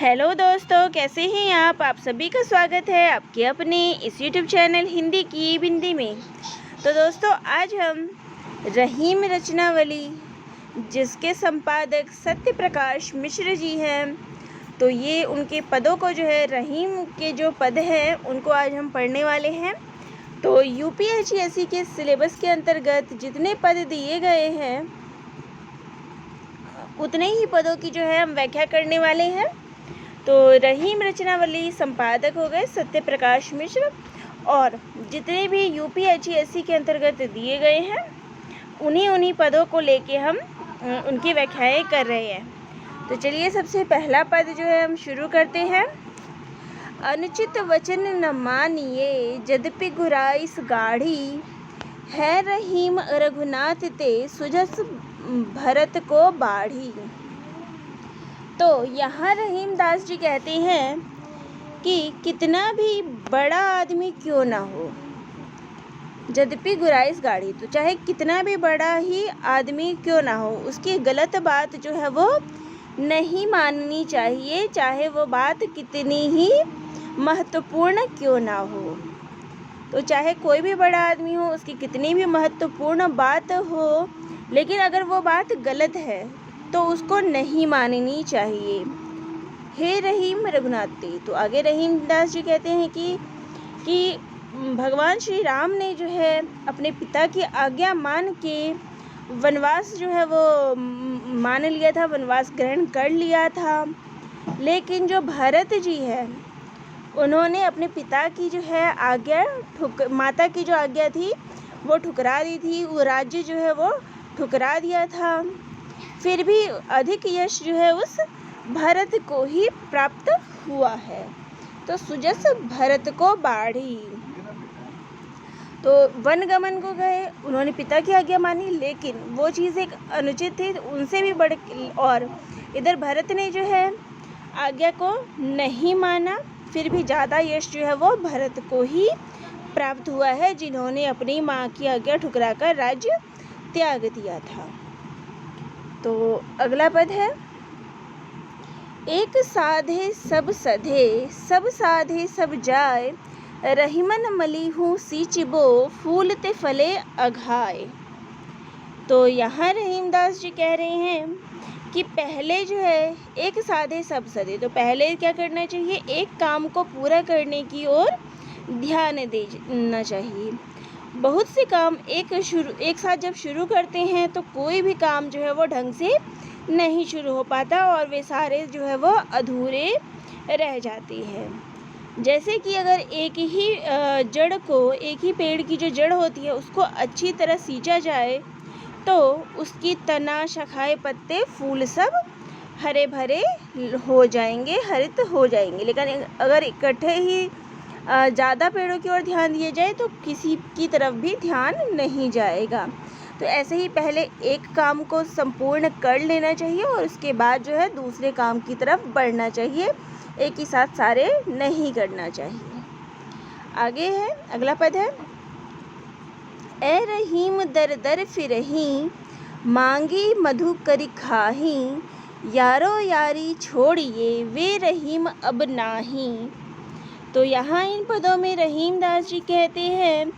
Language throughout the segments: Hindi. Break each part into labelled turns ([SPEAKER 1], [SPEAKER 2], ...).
[SPEAKER 1] हेलो दोस्तों, कैसे हैं आप सभी का स्वागत है आपके अपने इस यूट्यूब चैनल हिंदी की बिंदी में। तो दोस्तों, आज हम रहीम रचनावली जिसके संपादक सत्य प्रकाश मिश्र जी हैं, तो ये उनके पदों को जो है रहीम के जो पद हैं उनको आज हम पढ़ने वाले हैं। तो यूपीएससी के सिलेबस के अंतर्गत जितने पद दिए गए हैं उतने ही पदों की जो है हम व्याख्या करने वाले हैं। तो रहीम रचनावली संपादक हो गए सत्य प्रकाश मिश्र, और जितने भी यूपीएससी के अंतर्गत दिए गए हैं उन्हीं पदों को लेके हम उनकी व्याख्याएं कर रहे हैं। तो चलिए, सबसे पहला पद जो है हम शुरू करते हैं। अनुचित वचन न मानिए यद्यपि गुराइस गाढ़ी, है रहीम रघुनाथ ते सुजस भरत को बाढ़ी। तो यहाँ रहीम दास जी कहते हैं कि कितना भी बड़ा आदमी क्यों ना हो, यद्यपि गुराइस गाढ़ी, तो चाहे कितना भी बड़ा ही आदमी क्यों ना हो, उसकी गलत बात जो है वो नहीं माननी चाहिए, चाहे वो बात कितनी ही महत्वपूर्ण क्यों ना हो। तो चाहे कोई भी बड़ा आदमी हो, उसकी कितनी भी महत्वपूर्ण बात हो, लेकिन अगर वो बात गलत है तो उसको नहीं माननी चाहिए। हे रहीम रघुनाथ ते। तो आगे रहीम दास जी कहते हैं कि भगवान श्री राम ने जो है अपने पिता की आज्ञा मान के वनवास जो है वो मान लिया था, वनवास ग्रहण कर लिया था। लेकिन जो भरत जी है उन्होंने अपने पिता की जो है आज्ञा माता की जो आज्ञा थी वो ठुकरा दी थी, वो राज्य जो है वो ठुकरा दिया था। फिर भी अधिक यश जो है उस भरत को ही प्राप्त हुआ है। तो सुजस भरत को बाढ़ी। तो वनगमन को गए, उन्होंने पिता की आज्ञा मानी, लेकिन वो चीज़ एक अनुचित थी, उनसे भी बढ़, और इधर भरत ने जो है आज्ञा को नहीं माना, फिर भी ज़्यादा यश जो है वो भरत को ही प्राप्त हुआ है, जिन्होंने अपनी माँ की आज्ञा ठुकरा कर राज्य त्याग दिया था। तो अगला पद है, एक साधे सब सधे, सब साधे सब जाए, रहीमन मली हूँ सींचबो, फूल ते फले अघाए। तो यहाँ रहीमदास जी कह रहे हैं कि पहले जो है एक साधे सब सधे, तो पहले क्या करना चाहिए, एक काम को पूरा करने की ओर ध्यान देना चाहिए। बहुत से काम एक साथ जब शुरू करते हैं तो कोई भी काम जो है वो ढंग से नहीं शुरू हो पाता और वे सारे जो है वो अधूरे रह जाते हैं। जैसे कि अगर एक ही जड़ को, एक ही पेड़ की जो जड़ होती है उसको अच्छी तरह सींचा जाए तो उसकी तना, शाखाएं, पत्ते, फूल सब हरे भरे हो जाएंगे, हरित हो जाएंगे। लेकिन अगर इकट्ठे ही ज़्यादा पेड़ों की ओर ध्यान दिया जाए तो किसी की तरफ भी ध्यान नहीं जाएगा। तो ऐसे ही पहले एक काम को संपूर्ण कर लेना चाहिए और उसके बाद जो है दूसरे काम की तरफ बढ़ना चाहिए, एक ही साथ सारे नहीं करना चाहिए। आगे है, अगला पद है, ए रहीम दर दर फिरही, मांगी मधु करी खाही, यारो यारी छोड़िए वे रहीम अब नाही। तो यहाँ इन पदों में रहीम दास जी कहते हैं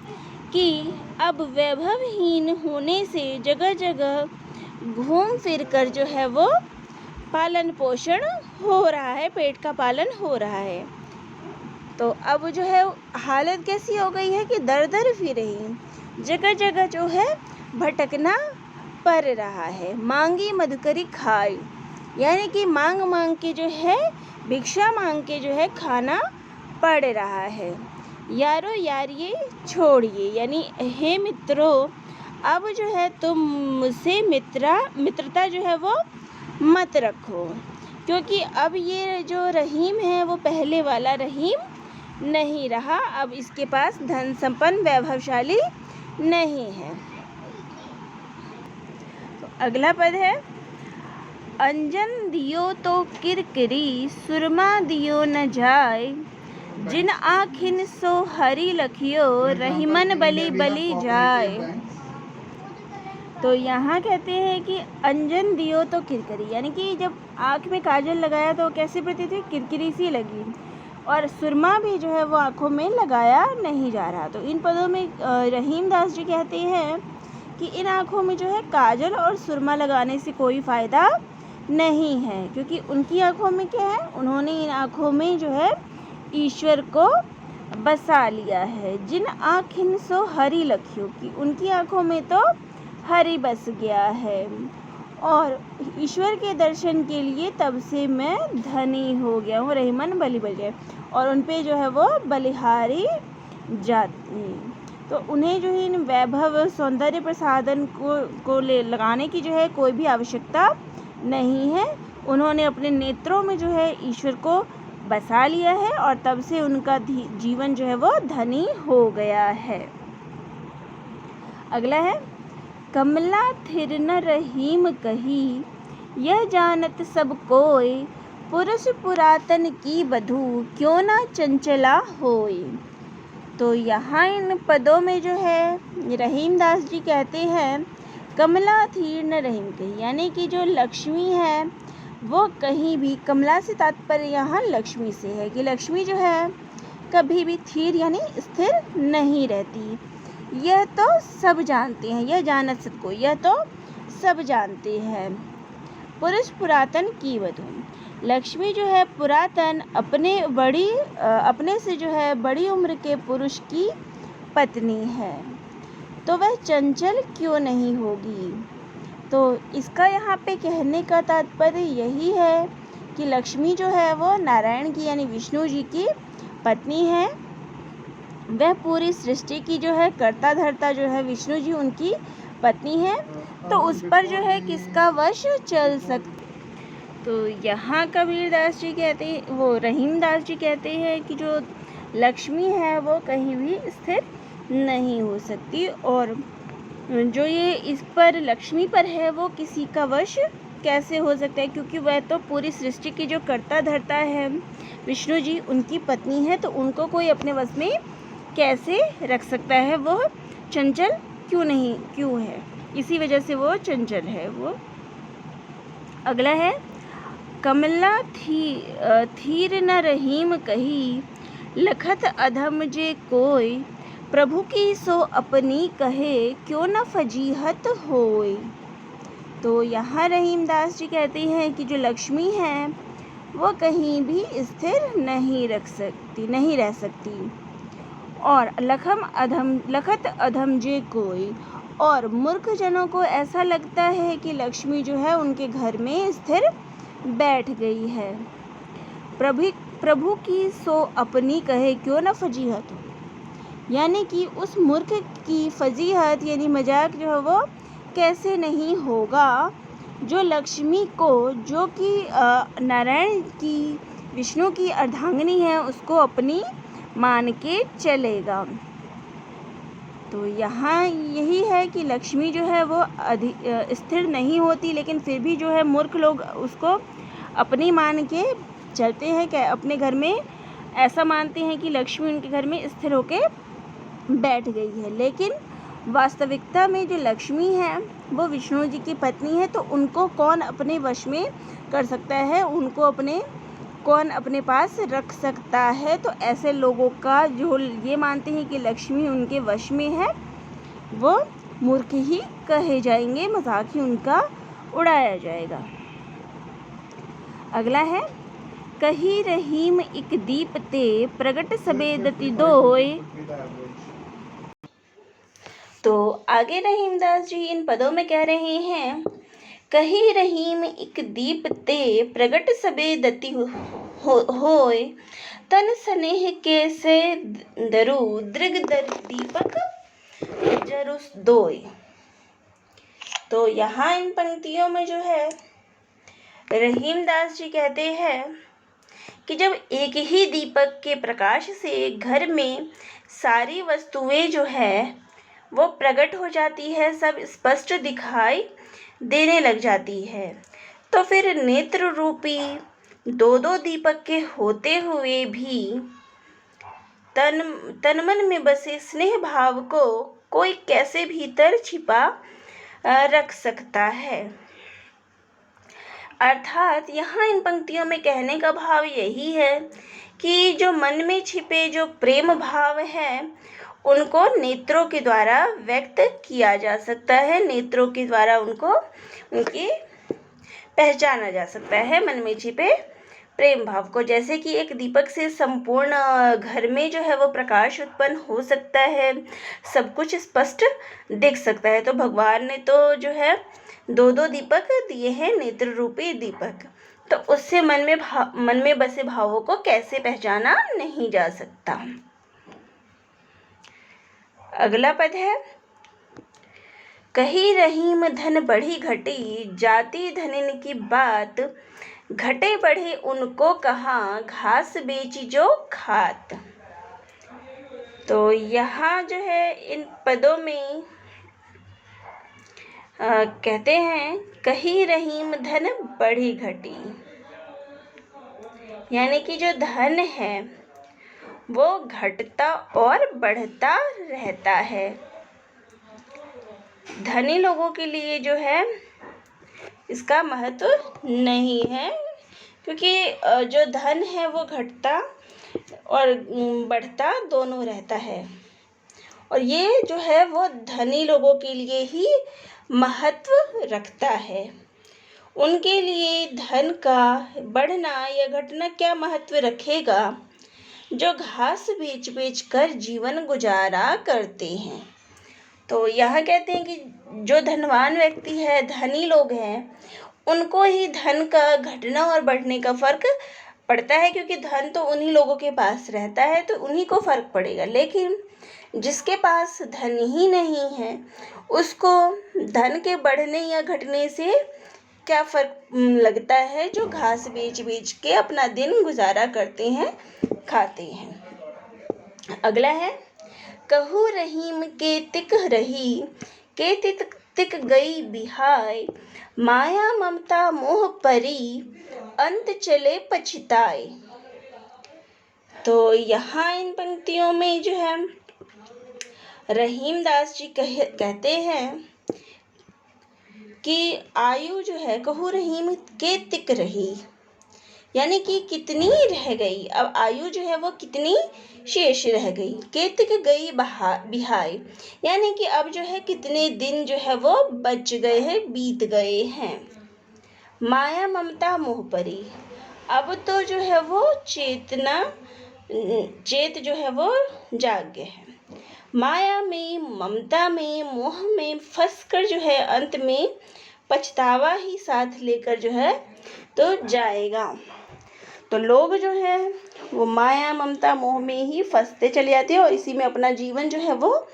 [SPEAKER 1] कि अब वैभवहीन होने से जगह जगह घूम फिर कर जो है वो पालन पोषण हो रहा है, पेट का पालन हो रहा है। तो अब जो है हालत कैसी हो गई है कि दर दर फिर ही जगह जगह जो है भटकना पड़ रहा है। मांगी मधुकरी खाई, यानी कि मांग मांग के जो है, भिक्षा मांग के जो है खाना पड़ रहा है। यारो यारिये छोड़िए, यानी हे मित्रों, अब जो है तुम मुझसे मित्रता जो है वो मत रखो, क्योंकि अब ये जो रहीम है वो पहले वाला रहीम नहीं रहा, अब इसके पास धन संपन्न वैभवशाली नहीं है। तो अगला पद है, अंजन दियो तो किरकिरी, सुरमा दियो न जाए, जिन आखिन सो हरी लखियो, रहीमन बली बली जाए। तो यहाँ कहते हैं कि अंजन दियो तो किरकरी, यानी कि जब आँख में काजल लगाया तो कैसी प्रतीत हुई, किरकिरी सी लगी। और सुरमा भी जो है वो आँखों में लगाया नहीं जा रहा। तो इन पदों में रहीम दास जी कहते हैं कि इन आँखों में जो है काजल और सुरमा लगाने से कोई फ़ायदा नहीं है, क्योंकि उनकी आँखों में क्या है, उन्होंने इन आँखों में जो है ईश्वर को बसा लिया है। जिन आँखिन सो हरि लखियो, की उनकी आँखों में तो हरि बस गया है। और ईश्वर के दर्शन के लिए तब से मैं धनी हो गया हूँ, रहीमन बलि बलिए, और उन पे जो है वो बलिहारी जाती। तो उन्हें जो है इन वैभव सौंदर्य प्रसादन को लगाने की जो है कोई भी आवश्यकता नहीं है। उन्होंने अपने नेत्रों में जो है ईश्वर को बसा लिया है, और तब से उनका जीवन जो है वो धनी हो गया है। अगला है, कमला थिर न रहीम कही, यह जानत सब कोय, पुरुष पुरातन की बधू, क्यों ना चंचला होय। तो यहाँ इन पदों में जो है रहीम दास जी कहते हैं, कमला थीर न रहीम कही, यानी कि जो लक्ष्मी है वो कहीं भी, कमला से तात्पर्य यहाँ लक्ष्मी से है कि लक्ष्मी जो है कभी भी थीर यानी स्थिर नहीं रहती। यह तो सब जानते हैं, यह जानत सबको, यह तो सब जानते हैं। पुरुष पुरातन की वधू, लक्ष्मी जो है पुरातन अपने से जो है बड़ी उम्र के पुरुष की पत्नी है, तो वह चंचल क्यों नहीं होगी। तो इसका यहाँ पे कहने का तात्पर्य यही है कि लक्ष्मी जो है वो नारायण की यानी विष्णु जी की पत्नी है। वह पूरी सृष्टि की जो है कर्ता धर्ता जो है विष्णु जी उनकी पत्नी है, तो उस पर जो है किसका वश चल सकता। तो यहाँ कबीर दास जी कहते हैं, वो रहीम दास जी कहते हैं कि जो लक्ष्मी है वो कहीं भी स्थिर नहीं हो सकती, और जो ये इस पर लक्ष्मी पर है वो किसी का वश कैसे हो सकता है, क्योंकि वह तो पूरी सृष्टि की जो कर्ता धर्ता है विष्णु जी उनकी पत्नी है, तो उनको कोई अपने वश में कैसे रख सकता है। वो चंचल क्यों है, इसी वजह से वो चंचल है वो। अगला है, कमला थीर न रहीम कही, लखत अधम जे कोय, प्रभु की सो अपनी कहे, क्यों न फजीहत होय। तो यहाँ रहीम दास जी कहते हैं कि जो लक्ष्मी है वो कहीं भी स्थिर नहीं रह सकती, और लखत अधम जे कोई, और मूर्ख जनों को ऐसा लगता है कि लक्ष्मी जो है उनके घर में स्थिर बैठ गई है। प्रभु की सो अपनी कहे, क्यों न फजीहत हो, यानी कि उस मूर्ख की फजीहत यानी मजाक जो है वो कैसे नहीं होगा, जो लक्ष्मी को, जो कि नारायण की विष्णु की अर्धांगिनी है, उसको अपनी मान के चलेगा। तो यहाँ यही है कि लक्ष्मी जो है वो स्थिर नहीं होती, लेकिन फिर भी जो है मूर्ख लोग उसको अपनी मान के चलते हैं, क्या अपने घर में ऐसा मानते हैं कि लक्ष्मी उनके घर में स्थिर होके बैठ गई है। लेकिन वास्तविकता में जो लक्ष्मी है वो विष्णु जी की पत्नी है, तो उनको कौन अपने वश में कर सकता है, उनको कौन अपने पास रख सकता है। तो ऐसे लोगों का जो ये मानते हैं कि लक्ष्मी उनके वश में है वो मूर्ख ही कहे जाएंगे, मजाक ही उनका उड़ाया जाएगा। अगला है, कही रहीम इक दीप ते, प्रगट सबे दति दोय। तो आगे रहीम दास जी इन पदों में कह रहे हैं, कही रहीम इक दीप ते, प्रगट सबे दति होय, तन स्नेह के से दरु, दृग दर दीपक जरुस दोय। तो यहाँ इन पंक्तियों में जो है रहीम दास जी कहते हैं कि जब एक ही दीपक के प्रकाश से घर में सारी वस्तुएं जो है वो प्रकट हो जाती है, सब स्पष्ट दिखाई देने लग जाती है, तो फिर नेत्र रूपी दो दीपक के होते हुए भी तन मन में बसे स्नेह भाव को कोई कैसे भीतर छिपा रख सकता है। अर्थात यहाँ इन पंक्तियों में कहने का भाव यही है कि जो मन में छिपे जो प्रेम भाव हैं उनको नेत्रों के द्वारा व्यक्त किया जा सकता है, नेत्रों के द्वारा उनकी पहचाना जा सकता है मन में छिपे प्रेम भाव को। जैसे कि एक दीपक से संपूर्ण घर में जो है वो प्रकाश उत्पन्न हो सकता है, सब कुछ स्पष्ट दिख सकता है। तो भगवान ने तो जो है दो दीपक दिए हैं, नेत्र रूपी दीपक, तो उससे मन में बसे भावों को कैसे पहचाना नहीं जा सकता। अगला पद है, कही रहीम धन बढ़ी घटी, जाति धनिन की बात, घटे बढ़े उनको कहाँ, घास बेची जो खात। तो यहाँ जो है इन पदों में कहते हैं कही रहीम धन बढ़ी घटी, यानी कि जो धन है वो घटता और बढ़ता रहता है। धनी लोगों के लिए जो है इसका महत्व नहीं है, क्योंकि जो धन है वो घटता और बढ़ता दोनों रहता है, और ये जो है वो धनी लोगों के लिए ही महत्व रखता है। उनके लिए धन का बढ़ना या घटना क्या महत्व रखेगा, जो घास बेच कर जीवन गुजारा करते हैं। तो यहाँ कहते हैं कि जो धनवान व्यक्ति है, धनी लोग हैं, उनको ही धन का घटना और बढ़ने का फर्क पड़ता है, क्योंकि धन तो उन्हीं लोगों के पास रहता है तो उन्हीं को फर्क पड़ेगा। लेकिन जिसके पास धन ही नहीं है उसको धन के बढ़ने या घटने से क्या फर्क लगता है, जो घास बेच के अपना दिन गुजारा करते हैं, खाते हैं। अगला है, कहू रहीम के तिक रही, के तिक गई बिहाय, माया ममता मोह परी, अंत चले पछताए। तो यहाँ इन पंक्तियों में जो है रहीम दास जी कहते हैं कि आयु जो है कहू रहीम के तिक रही, यानी कि कितनी रह गई, अब आयु जो है वो कितनी शेष रह गई। केतिक गई बिहाय, यानी कि अब जो है कितने दिन जो है वो बच गए हैं, बीत गए हैं। माया ममता मोह परी, अब तो जो है वो चेत जो है वो जाग गए हैं। माया में, ममता में, मोह में फंस कर जो है अंत में पछतावा ही साथ लेकर जो है तो जाएगा। तो लोग जो है वो माया ममता मोह में ही फंसते चले जाते हैं और इसी में अपना जीवन जो है वो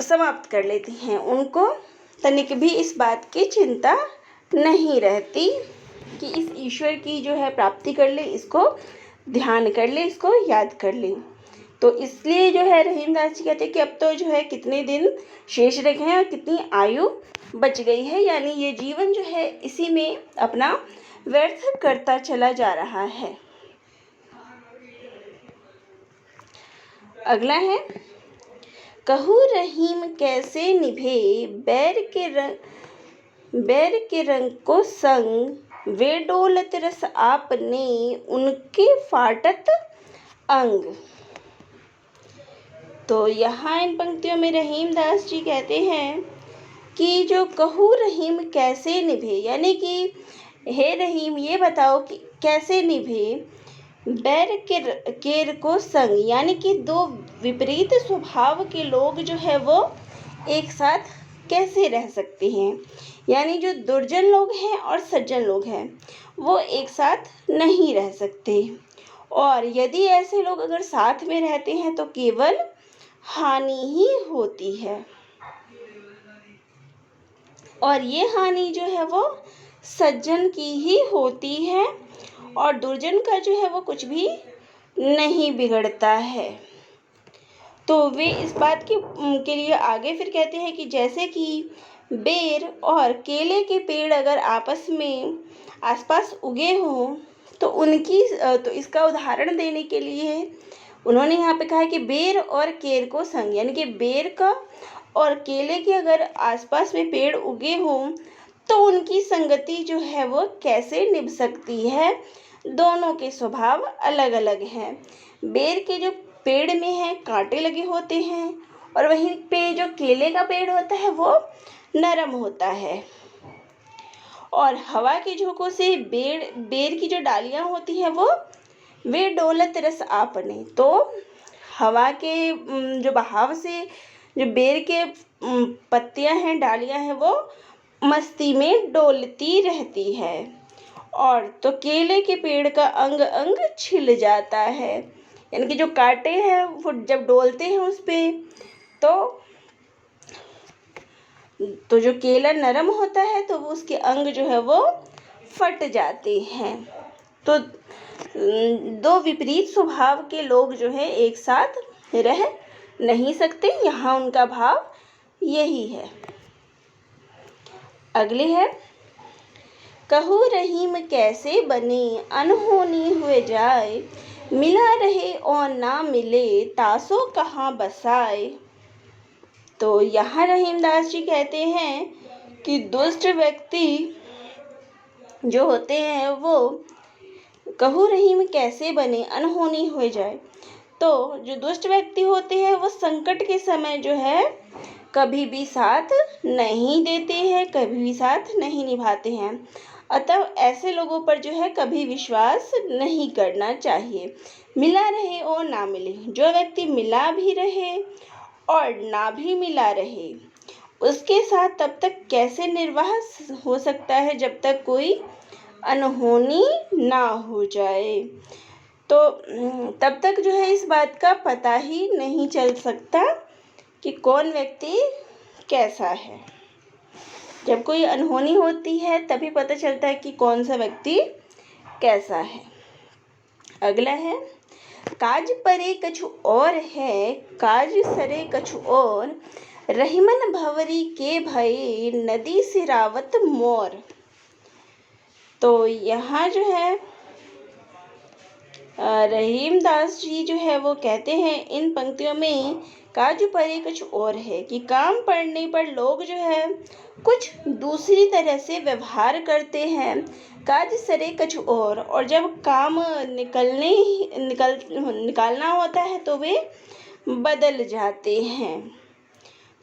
[SPEAKER 1] समाप्त कर लेते हैं। उनको तनिक भी इस बात की चिंता नहीं रहती कि इस ईश्वर की जो है प्राप्ति कर ले, इसको ध्यान कर ले, इसको याद कर ले। तो इसलिए जो है रहीमदास जी कहते हैं कि अब तो जो है कितने दिन शेष रह गए हैं और कितनी आयु बच गई है, यानी ये जीवन जो है इसी में अपना व्यर्थ करता चला जा रहा है। अगला है, कहू रहीम कैसे निभे, बैर के रंग को संग, वे डोलत रस आपने, उनके फाटत अंग। तो यहाँ इन पंक्तियों में रहीमदास जी कहते हैं कि जो कहू रहीम कैसे निभे, यानी कि हे रहीम ये बताओ कि कैसे निभे, बैर केर को संग, यानी कि दो विपरीत स्वभाव के लोग जो है वो एक साथ कैसे रह सकते हैं, यानी जो दुर्जन लोग हैं और सज्जन लोग हैं वो एक साथ नहीं रह सकते, और यदि ऐसे लोग अगर साथ में रहते हैं तो केवल हानि ही होती है, और ये हानि जो है वो सज्जन की ही होती है और दुर्जन का जो है वो कुछ भी नहीं बिगड़ता है। तो वे इस बात के लिए आगे फिर कहते हैं कि जैसे कि बेर और केले के पेड़ अगर आपस में आसपास उगे हों तो इसका उदाहरण देने के लिए उन्होंने यहाँ पे कहा है कि बेर और केर को संग, यानी कि बेर का और केले के अगर आसपास में पेड़ उगे हों तो उनकी संगति जो है वो कैसे निभ सकती है। दोनों के स्वभाव अलग अलग हैं। बेर के जो पेड़ में है कांटे लगे होते हैं और वहीं पे जो केले का पेड़ होता है वो नरम होता है। और हवा के झोंकों से बेर की जो डालियां होती हैं वो वे डोलत रस आपने। तो हवा के जो बहाव से जो बेर के पत्तियां हैं, डालियां हैं, वो मस्ती में डोलती रहती है। और तो केले के पेड़ का अंग अंग छिल जाता है, यानी कि जो कांटे हैं वो जब डोलते हैं उस पे तो जो केला नरम होता है तो वो उसके अंग जो है वो फट जाते हैं। तो दो विपरीत स्वभाव के लोग जो है एक साथ रह नहीं सकते। यहाँ उनका भाव यही है। अगले है, कहू रहीम कैसे बने अनहोनी हुए जाए, मिला रहे और ना मिले तासो कहाँ बसाए। तो यहाँ रहीमदास जी कहते हैं कि दुष्ट व्यक्ति जो होते हैं वो कहू रहीम कैसे बने अनहोनी हो जाए। तो जो दुष्ट व्यक्ति होते हैं वो संकट के समय जो है कभी भी साथ नहीं देते हैं, कभी भी साथ नहीं निभाते हैं। अतः ऐसे लोगों पर जो है कभी विश्वास नहीं करना चाहिए। मिला रहे और ना मिले, जो व्यक्ति मिला भी रहे और ना भी मिला रहे उसके साथ तब तक कैसे निर्वाह हो सकता है जब तक कोई अनहोनी ना हो जाए। तो तब तक जो है इस बात का पता ही नहीं चल सकता कि कौन व्यक्ति कैसा है। जब कोई अनहोनी होती है तभी पता चलता है कि कौन सा व्यक्ति कैसा है। अगला है, काज परे कछु और है काज सरे कछु और, रहीमन भंवरी के भये नदी सिरावत मोर। तो यहाँ जो है रहीमदास जी जो है वो कहते हैं इन पंक्तियों में काज परे कुछ और है कि काम पड़ने पर लोग जो है कुछ दूसरी तरह से व्यवहार करते हैं। काज सरे कुछ और जब काम निकालना होता है तो वे बदल जाते हैं।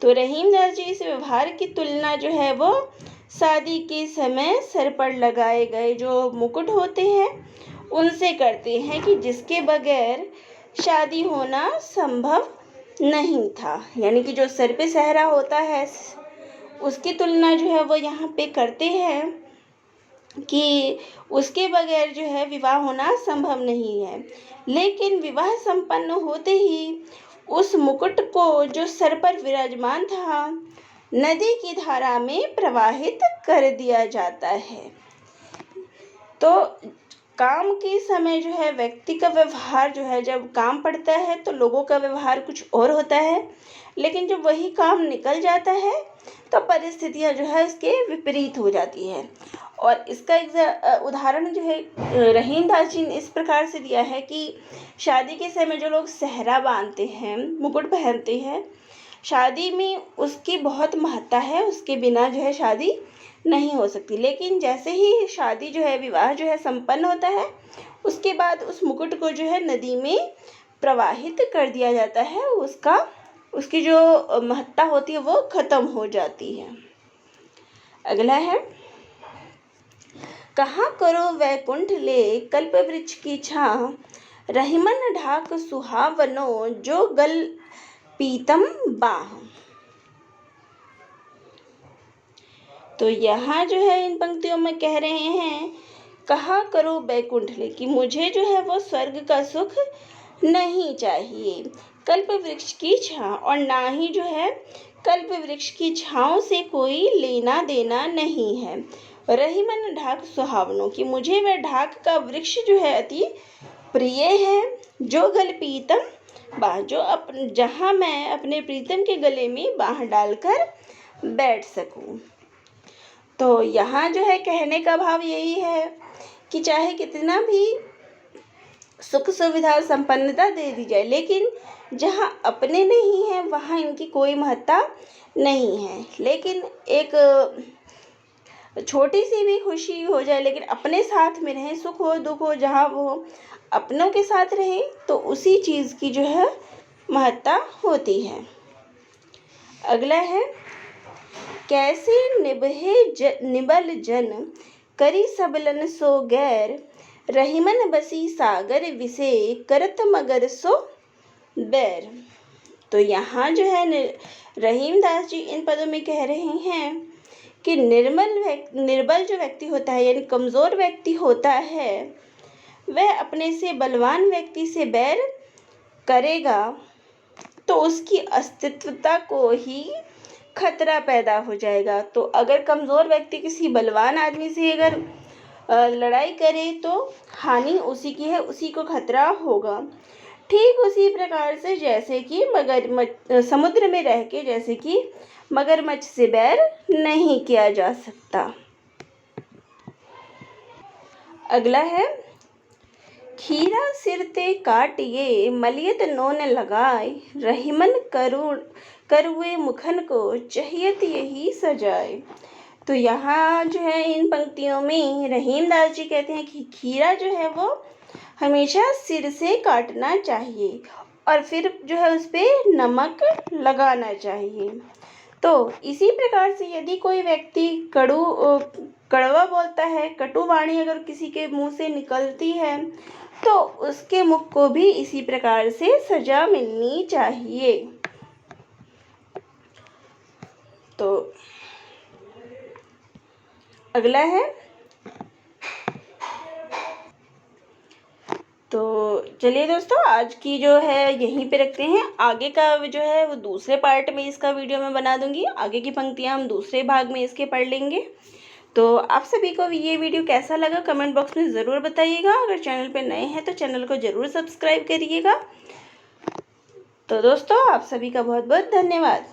[SPEAKER 1] तो रहीमदास जी इस व्यवहार की तुलना जो है वो शादी के समय सर पर लगाए गए जो मुकुट होते हैं उनसे करते हैं कि जिसके बगैर शादी होना संभव नहीं था। यानी कि जो सर पे सेहरा होता है उसकी तुलना जो है वो यहाँ पे करते हैं कि उसके बगैर जो है विवाह होना संभव नहीं है। लेकिन विवाह संपन्न होते ही उस मुकुट को जो सर पर विराजमान था नदी की धारा में प्रवाहित कर दिया जाता है। तो काम के समय जो है व्यक्ति का व्यवहार जो है जब काम पड़ता है तो लोगों का व्यवहार कुछ और होता है, लेकिन जब वही काम निकल जाता है तो परिस्थितियां जो है इसके विपरीत हो जाती है। और इसका एक उदाहरण जो है रहीमदास जी ने इस प्रकार से दिया है कि शादी के समय जो लोग सेहरा बांधते हैं, मुकुट पहनते हैं, शादी में उसकी बहुत महत्ता है, उसके बिना जो है शादी नहीं हो सकती। लेकिन जैसे ही शादी जो है विवाह जो है संपन्न होता है उसके बाद उस मुकुट को जो है नदी में प्रवाहित कर दिया जाता है, उसकी जो महत्ता होती है वो खत्म हो जाती है। अगला है, कहाँ करो वैकुंठ ले कल्प वृक्ष की छां, रहीमन ढाक सुहावनो जो गल पीतम बाह। तो यहाँ जो है इन पंक्तियों में कह रहे हैं कहाँ करो बैकुंठ ले कि मुझे जो है वो स्वर्ग का सुख नहीं चाहिए, कल्प वृक्ष की छां, और ना ही जो है कल्प वृक्ष की छांव से कोई लेना देना नहीं है। रहीमन ढाक सुहावनों कि मुझे वह ढाक का वृक्ष जो है अति प्रिय है, जो गल पीतम बाह, जो जहाँ मैं अपने प्रीतम के गले में बाह डालकर बैठ सकूं। तो यहाँ जो है कहने का भाव यही है कि चाहे कितना भी सुख सुविधा और संपन्नता दे दी जाए, लेकिन जहाँ अपने नहीं है वहाँ इनकी कोई महत्ता नहीं है। लेकिन एक छोटी सी भी खुशी हो जाए लेकिन अपने साथ में रहें, सुख हो दुख हो जहाँ वो अपनों के साथ रहे तो उसी चीज़ की जो है महत्ता होती है। अगला है, कैसे निबल जन करी सबलन सो गैर, रहीमन बसी सागर विसे करत मगर सो बैर। तो यहाँ जो है रहीम दास जी इन पदों में कह रहे हैं कि निर्बल जो व्यक्ति होता है यानी कमज़ोर व्यक्ति होता है, वह अपने से बलवान व्यक्ति से बैर करेगा तो उसकी अस्तित्वता को ही खतरा पैदा हो जाएगा। तो अगर कमज़ोर व्यक्ति किसी बलवान आदमी से अगर लड़ाई करे तो हानि उसी की है, उसी को खतरा होगा। ठीक उसी प्रकार से जैसे कि समुद्र में रह के जैसे कि मगरमच्छ से बैर नहीं किया जा सकता। अगला है, खीरा सिरते काटिए मलियत नोन लगाए, रहीमन करुए मुखन को चाहियत यही सजाए। तो यहाँ जो है इन पंक्तियों में रहीम दास जी कहते हैं कि खीरा जो है वो हमेशा सिर से काटना चाहिए और फिर जो है उस पर नमक लगाना चाहिए। तो इसी प्रकार से यदि कोई व्यक्ति कड़वा बोलता है, कटु वाणी अगर किसी के मुंह से निकलती है तो उसके मुख को भी इसी प्रकार से सजा मिलनी चाहिए। तो अगला है, तो चलिए दोस्तों आज की जो है यहीं पे रखते हैं। आगे का जो है वो दूसरे पार्ट में इसका वीडियो मैं बना दूंगी। आगे की पंक्तियां हम दूसरे भाग में इसके पढ़ लेंगे। तो आप सभी को ये वीडियो कैसा लगा कमेंट बॉक्स में ज़रूर बताइएगा। अगर चैनल पे नए हैं तो चैनल को ज़रूर सब्सक्राइब करिएगा। तो दोस्तों आप सभी का बहुत बहुत धन्यवाद।